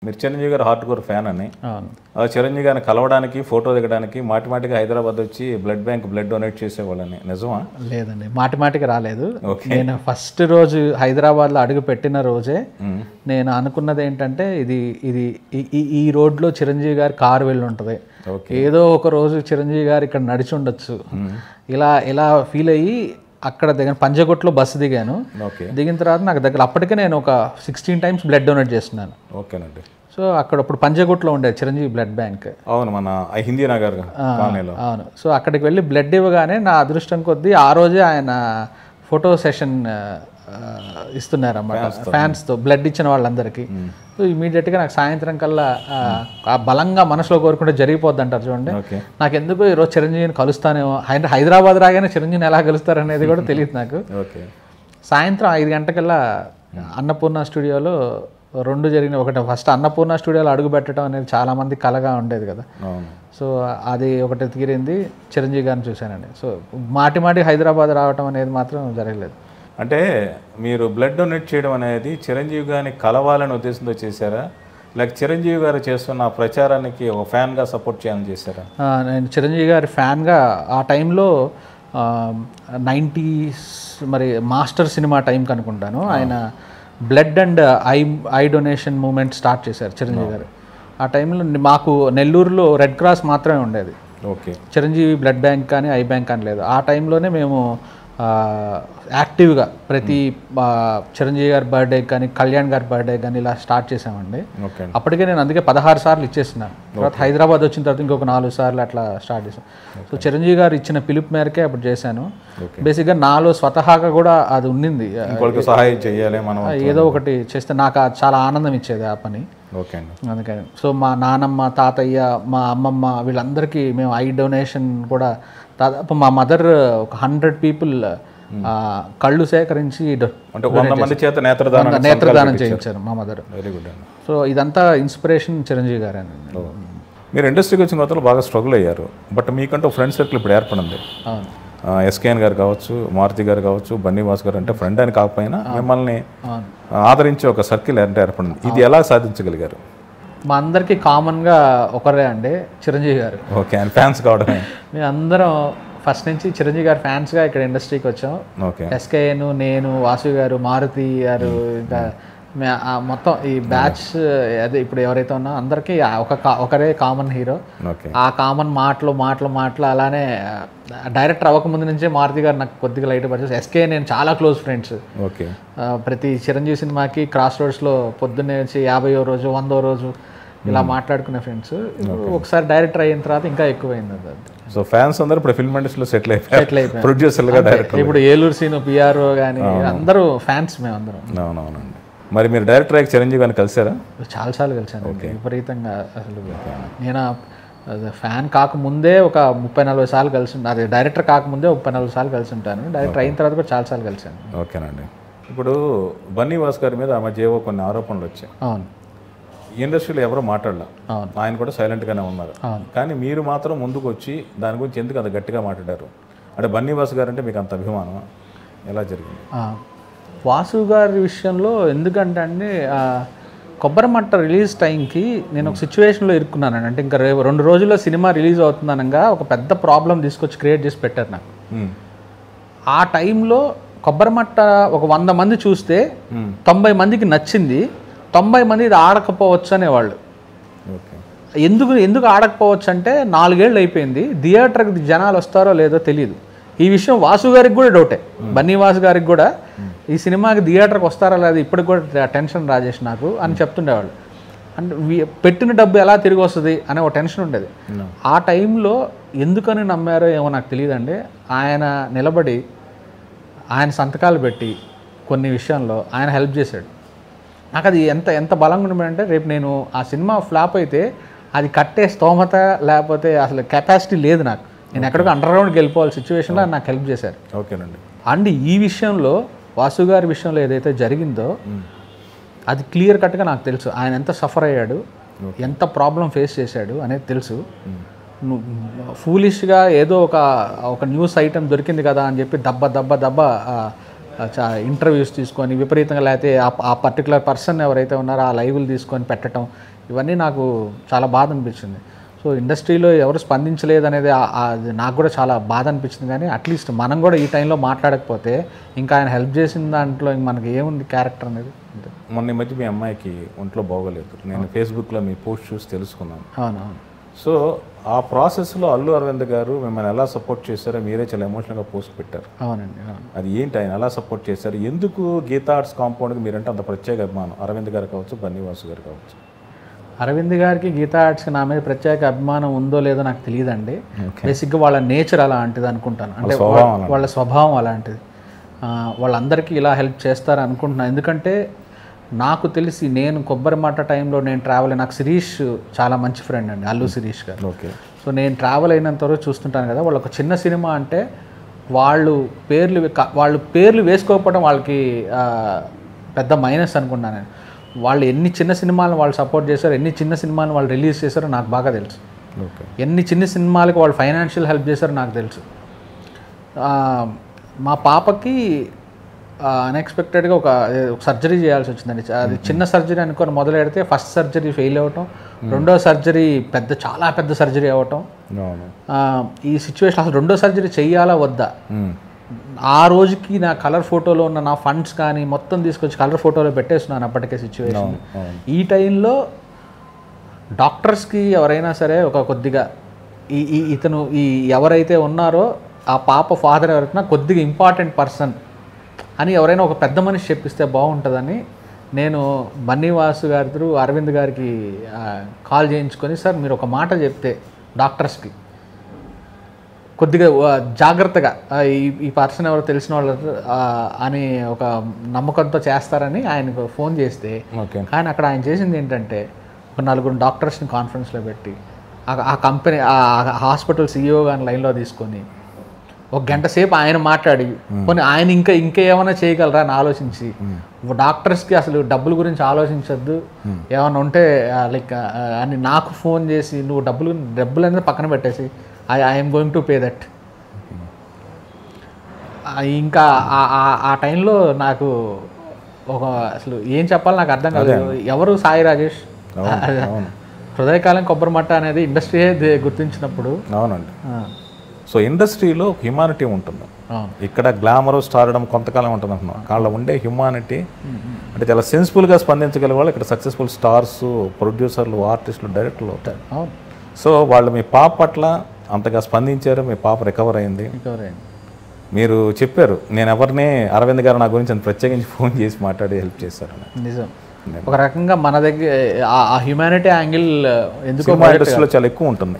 మీరు చిరంజీవి గారు hard core fan అని. అవును. చిరంజీవి గారిని కలవడానికి, ఫోటో దిగడానికి మాటిమాటిగా హైదరాబాద్ వచ్చి బ్లడ్ డొనేట్ చేసేవాళ్ళని, నిజమా? లేదండి, మాటిమాటికి రాలేదు. నేను ఫస్ట్ రోజు హైదరాబాద్లో అడుగు పెట్టిన రోజే నేను అనుకున్నది ఏంటంటే ఇది ఇది ఈ రోడ్లో చిరంజీవి గారి కారు వెళ్ళి ఉంటుంది, ఏదో ఒక రోజు చిరంజీవి గారు ఇక్కడ నడిచి ఉండొచ్చు, ఇలా ఫీల్ అయ్యి అక్కడ పంజగుట్లో బస్సు దిగాను. దిగిన తర్వాత నాకు దగ్గర అప్పటికే నేను ఒక 16 times బ్లడ్ డొనేట్ చేస్తున్నాను. ఓకేనండి. సో అక్కడ ఇప్పుడు పంజగుట్లో ఉండేది చిరంజీవి బ్లడ్ బ్యాంక్. అవును, మన హిందీ నగర్ కాలనీలో. అవును. సో అక్కడికి వెళ్ళి బ్లడ్ ఇవ్వగానే నా అదృష్టం కొద్దీ ఆ రోజే ఆయన ఫోటో సెషన్ ఇస్తున్నారన్నమాట ఫ్యాన్స్తో, బ్లడ్ ఇచ్చిన వాళ్ళందరికీ. సో ఇమీడియట్గా నాకు సాయంత్రం కల్లా బలంగా మనసులో కోరుకుంటే జరిగిపోద్ది అంటారు చూడండి. నాకు ఎందుకు ఈరోజు చిరంజీవిని కలుస్తానేమో, హైదరాబాద్ రాగానే చిరంజీవిని ఎలా కలుస్తారనేది కూడా తెలియదు నాకు. సాయంత్రం 5 గంటకల్లా అన్నపూర్ణ స్టూడియోలో 2 జరిగిన. ఒకటి ఫస్ట్ అన్నపూర్ణ స్టూడియోలో అడుగు పెట్టడం అనేది చాలామంది కలగా ఉండేది కదా. సో అది ఒకటి తీరింది, చిరంజీవి గారిని చూశానండి. సో మాటి హైదరాబాద్ రావడం అనేది మాత్రం జరగలేదు. అంటే మీరు బ్లడ్ డొనేట్ చేయడం అనేది చిరంజీవి గారిని కలవాలని ఉద్దేశంతో చేశారా, లేక చిరంజీవి గారు చేస్తున్న ప్రచారానికి ఒక ఫ్యాన్గా సపోర్ట్ చేయాలని చేశారా? నేను చిరంజీవి గారి ఫ్యాన్గా ఆ టైంలో 90s మరి మాస్టర్ సినిమా టైంకి అనుకుంటాను, ఆయన blood and eye donation movement start చేశారు చిరంజీవి గారు. ఆ టైంలో మాకు నెల్లూరులో రెడ్ క్రాస్ మాత్రమే ఉండేది. చిరంజీవి బ్లడ్ బ్యాంక్ కానీ ఐ బ్యాంక్ కానీ లేదు. ఆ టైంలోనే మేము యాక్టివ్గా ప్రతి చిరంజీవి గారి బర్త్డే కానీ కళ్యాణ్ గారి బర్త్డే కానీ ఇలా స్టార్ట్ చేసామండి. అప్పటికే నేను అందుకే 16 సార్లు ఇచ్చేస్తున్నాను. తర్వాత హైదరాబాద్ వచ్చిన తర్వాత ఇంకొక 4 సార్లు అట్లా స్టార్ట్ చేశాను. సో చిరంజీవి గారు ఇచ్చిన పిలుపు మేరకే అప్పుడు చేశాను. బేసిక్గా నాలో స్వతహాగా కూడా అది ఉండింది, సహాయం చేయాలి మనం, ఏదో ఒకటి చేస్తే నాకు చాలా ఆనందం ఇచ్చేది ఆ పని. అందుకని సో మా నానమ్మ, తాతయ్య, మా అమ్మమ్మ వీళ్ళందరికీ మేము ఐ డొనేషన్ కూడా దాదాపు మా మదర్ ఒక 100 people కళ్ళు సేకరించి నేత్రదానం చేయించారు మా మదర్. సో ఇదంతా ఇన్స్పిరేషన్ చిరంజీవి గారు. మీరు ఇండస్ట్రీకి వచ్చిన కొత్తలో బాగా స్ట్రగుల్ అయ్యారు, బట్ మీకంటూ ఫ్రెండ్ సర్కిల్ ఇప్పుడు ఏర్పడింది. ఎస్కేఎన్ గారు కావచ్చు, మారుతి గారు కావచ్చు, బన్నీవాస్ గారు, అంటే ఫ్రెండ్ అని కాకపోయినా మిమ్మల్ని ఆదరించే ఒక సర్కిల్ అంటే ఏర్పడింది. ఇది ఎలా సాధించగలిగారు? మా అందరికీ కామన్గా ఒకరే అండి, చిరంజీవి గారు. ఓకే, ఫ్యాన్స్ కావడమే. మేము అందరం ఫస్ట్ నుంచి చిరంజీవి గారు ఫ్యాన్స్గా ఇక్కడ ఇండస్ట్రీకి వచ్చాం. ఎస్కేఎన్, నేను, వాసు గారు, మారుతి గారు, ఇంకా మొత్తం ఈ బ్యాచ్ అదే ఇప్పుడు ఎవరైతే ఉన్నా అందరికీ ఒకరే కామన్ హీరో. ఆ కామన్ మాటలు అలానే డైరెక్టర్ అవ్వకముందు నుంచే మారుతి గారు నాకు కొద్దిగా లైట్ పడిచేసి, ఎస్కే నేను చాలా క్లోజ్ ఫ్రెండ్స్. ప్రతి చిరంజీవి సినిమాకి క్రాస్ రోడ్స్లో పొద్దున్నే వచ్చి 50వ రోజు 100వ రోజు ఇలా మాట్లాడుకునే ఫ్రెండ్స్. ఒకసారి డైరెక్టర్ అయిన తర్వాత ఇంకా ఎక్కువైంది అది. సో ఫ్యాన్స్ అందరూ ఇప్పుడు ఫిల్మ్ ఇండస్ట్రీలో సెటిల్ అయిపోయారు, ప్రొడ్యూసర్లుగా, డైరెక్టర్. ఇప్పుడు ఏలూరు సీను, పిఆర్ఓ కానీ అందరూ ఫ్యాన్స్ మేము అందరం. అవునవునండి. మరి మీరు డైరెక్టర్ అయ్యి చిరంజీవి గారిని కలిసారా? చాలాసార్లు కలిసాను, విపరీతంగా. అసలు నేను ఫ్యాన్ కాకముందే ఒక 30-40 సార్లు కలిసి ఉంటాను. అది డైరెక్టర్ కాకముందే 30-40 సార్లు కలిసి ఉంటాను. డైరెక్టర్ అయిన తర్వాత కూడా చాలాసార్లు కలిసాను. ఓకేనండి. ఇప్పుడు బన్నీవాస్ గారి మీద ఆ మధ్య ఏవో కొన్ని ఆరోపణలు వచ్చాయి. అవును. ఇండస్ట్రీలో ఎవరో మాట్లాడలా, ఆయన కూడా సైలెంట్గానే ఉన్నారు. కానీ మీరు మాత్రం ముందుకు వచ్చి దాని గురించి ఎందుకు అంత గట్టిగా మాట్లాడారు? అంటే బన్నీవాస్ గారు అంటే మీకు అంత అభిమానం, ఎలా జరిగింది? వాసు గారి విషయంలో ఎందుకంటే అండి, కొబ్బరిమట్ట రిలీజ్ టైంకి నేను ఒక సిచ్యువేషన్లో ఇరుక్కున్నానండి. అంటే ఇంకా 2 రోజుల్లో సినిమా రిలీజ్ అవుతుందనగా ఒక పెద్ద ప్రాబ్లం తీసుకొచ్చి క్రియేట్ చేసి పెట్టారు నాకు. ఆ టైంలో కొబ్బరిమట్ట ఒక 100 మంది చూస్తే 90 మందికి నచ్చింది, 90 మంది ఇది ఆడకపోవచ్చు అనేవాళ్ళు. ఎందుకు ఆడకపోవచ్చు అంటే 4 ఏళ్ళు అయిపోయింది, థియేటర్కి జనాలు వస్తారో లేదో తెలియదు. ఈ విషయం వాసు గారికి కూడా డౌటే, బన్నీవాస్ గారికి కూడా ఈ సినిమాకి థియేటర్కి వస్తారా లేదా ఇప్పటికి కూడా టెన్షన్ రాజేష్ నాకు అని చెప్తుండేవాళ్ళు. అంటే పెట్టిన డబ్బు ఎలా తిరిగి వస్తుంది అనే ఒక టెన్షన్ ఉండేది. ఆ టైంలో ఎందుకని నమ్మారో ఏమో నాకు తెలియదండి, ఆయన నిలబడి ఆయన సంతకాలు పెట్టి కొన్ని విషయంలో ఆయన హెల్ప్ చేశాడు. నాకు అది ఎంత బలంగా ఉండమంటే, రేపు నేను ఆ సినిమా ఫ్లాప్ అయితే అది కట్టే స్తోమత లేకపోతే అసలు కెపాసిటీ లేదు నాకు, నేను ఎక్కడికో అండర్ గ్రౌండ్కి వెళ్ళిపోవాలి సిచ్యువేషన్లో నాకు హెల్ప్ చేశారు. ఓకేనండి. అండ్ ఈ విషయంలో వాసు గారి విషయంలో ఏదైతే జరిగిందో అది క్లియర్ కట్గా నాకు తెలుసు. ఆయన ఎంత సఫర్ అయ్యాడు, ఎంత ప్రాబ్లం ఫేస్ చేశాడు అనేది తెలుసు. ఫూలిష్గా ఏదో ఒక న్యూస్ ఐటమ్ దొరికింది కదా అని చెప్పి దెబ్బ ఇంటర్వ్యూస్ తీసుకొని విపరీతంగా, లేకపోతే ఆ పర్టికులర్ పర్సన్ ఎవరైతే ఉన్నారో ఆ లైవ్లు తీసుకొని పెట్టడం, ఇవన్నీ నాకు చాలా బాధ అనిపించింది. సో ఇండస్ట్రీలో ఎవరు స్పందించలేదు అనేది అది నాకు కూడా చాలా బాధ అనిపించింది. కానీ అట్లీస్ట్ మనం కూడా ఈ టైంలో మాట్లాడకపోతే ఇంకా ఆయన హెల్ప్ చేసిన దాంట్లో మనకి ఏముంది క్యారెక్టర్ అనేది. మొన్న ఈ మధ్య మీ అమ్మాయికి ఒంట్లో బాగోలేదు, నేను ఫేస్బుక్లో మీ పోస్ట్ చూసి తెలుసుకున్నాను. అవునవును. సో ఆ ప్రాసెస్లో అల్లు అరవింద్ గారు మిమ్మల్ని ఎలా సపోర్ట్ చేశారో మీరే చాలా ఎమోషనల్గా పోస్ట్ పెట్టారు. అవునండి. అది ఏంటి, ఆయన ఎలా సపోర్ట్ చేశారు, ఎందుకు గీతా ఆర్ట్స్ కాంపౌండ్కి మీరంటే అంత ప్రత్యేక అభిమానం? అరవింద్ గారు కావచ్చు, బన్నీవాసు గారు కావచ్చు. అరవింద్ గారికి గీతా ఆర్ట్స్కి నా మీద ప్రత్యేక అభిమానం ఉందో లేదో నాకు తెలియదండి. బేసిక్గా వాళ్ళ నేచర్ అలాంటిది అనుకుంటాను, అంటే వాళ్ళ స్వభావం అలాంటిది. వాళ్ళందరికీ ఇలా హెల్ప్ చేస్తారు అనుకుంటున్నాను. ఎందుకంటే నాకు తెలిసి నేను కొబ్బరిమట్ట టైంలో నేను ట్రావెల్, నాకు శిరీష్ చాలా మంచి ఫ్రెండ్ అండి, అల్లు శిరీష్ గారు. ఓకే. సో నేను ట్రావెల్ అయినంత వరకు చూస్తుంటాను కదా, వాళ్ళు ఒక చిన్న సినిమా అంటే వాళ్ళు పేర్లు వేసుకోకపోవడం వాళ్ళకి పెద్ద మైనస్ అనుకున్నాను నేను. వాళ్ళు ఎన్ని చిన్న సినిమాలను వాళ్ళు సపోర్ట్ చేశారు, ఎన్ని చిన్న సినిమాలను వాళ్ళు రిలీజ్ చేశారో నాకు బాగా తెలుసు. ఎన్ని చిన్న సినిమాలకు వాళ్ళు ఫైనాన్షియల్ హెల్ప్ చేశారో నాకు తెలుసు. మా పాపకి అన్ఎక్స్పెక్టెడ్గా ఒక సర్జరీ చేయాల్సి వచ్చిందండి. అది చిన్న సర్జరీ అనుకొని మొదలు పెడితే ఫస్ట్ సర్జరీ ఫెయిల్ అవ్వటం, రెండో సర్జరీ చాలా పెద్ద సర్జరీ అవ్వటం. ఈ సిచ్యువేషన్ అసలు రెండో సర్జరీ చెయ్యాలా వద్దా, ఆ రోజుకి నా కలర్ ఫోటోలో ఉన్న నా ఫండ్స్ కానీ మొత్తం తీసుకొచ్చి కలర్ ఫోటోలో పెట్టేస్తున్నాను అప్పటికే సిచ్యువేషన్. ఈ టైంలో డాక్టర్స్కి ఎవరైనా సరే ఒక కొద్దిగా ఇతను ఎవరైతే ఉన్నారో ఆ పాప ఫాదర్ ఎవరైనా కొద్దిగా ఇంపార్టెంట్ పర్సన్ అని ఎవరైనా ఒక పెద్ద మనిషి చెప్పిస్తే బాగుంటుందని నేను బన్నీవాసు గారి అరవింద్ గారికి కాల్ చేయించుకొని, సార్ మీరు ఒక మాట చెప్తే డాక్టర్స్కి కొద్దిగా జాగ్రత్తగా ఈ పర్సన్ ఎవరో తెలిసిన వాళ్ళు అని ఒక నమ్మకంతో చేస్తారని ఆయనకు ఫోన్ చేస్తే, కానీ అక్కడ ఆయన చేసింది ఏంటంటే ఒక 4 డాక్టర్స్ని కాన్ఫరెన్స్లో పెట్టి ఆ కంపెనీ ఆ హాస్పిటల్ CEO గారిని లైన్లో తీసుకొని 1 గంట సేపు ఆయన మాట్లాడి, కొన్ని ఆయన ఇంకా ఏమైనా చేయగలరా అని ఆలోచించి, డాక్టర్స్కి అసలు డబ్బుల గురించి ఆలోచించద్దు, ఏమైనా ఉంటే లైక్ అని నాకు ఫోన్ చేసి, నువ్వు డబ్బులు అనేది పక్కన పెట్టేసి I'm going to pay that. ఇంకా ఆ టైంలో నాకు అసలు ఏం చెప్పాలి నాకు అర్థం కాలేదు. ఎవరు సాయి రాజేష్, హృదయకాలం కొబ్బరిమట్ట అనేది ఇండస్ట్రీయే గుర్తించినప్పుడు. అవునండి. సో ఇండస్ట్రీలో హ్యుమానిటీ ఉంటుంది. ఇక్కడ గ్లామర్ స్టార్డమ్ కొంతకాలం ఉంటుంది అంటున్నాం, వాళ్ళ ఉండే హ్యుమానిటీ అంటే చాలా సెన్సిబుల్గా స్పందించగలిగే వాళ్ళు ఇక్కడ సక్సెస్ఫుల్ స్టార్స్, ప్రొడ్యూసర్లు, ఆర్టిస్టులు, డైరెక్టర్లు అవుతారు. సో వాళ్ళు మీ పాప పట్ల అంతగా స్పందించారు, మీ పాప రికవర్ అయింది. మీరు చెప్పారు, నేను ఎవరిని అరవింద్ గారు నా గురించి ప్రత్యేకించి ఫోన్ చేసి మాట్లాడి హెల్ప్ చేశారు. నిజం. ఒక రకంగా మన దగ్గర ఆ హ్యుమానిటీ యాంగిల్ ఎందుకో ఇండస్ట్రీలో చాలా ఎక్కువ ఉంటుంది.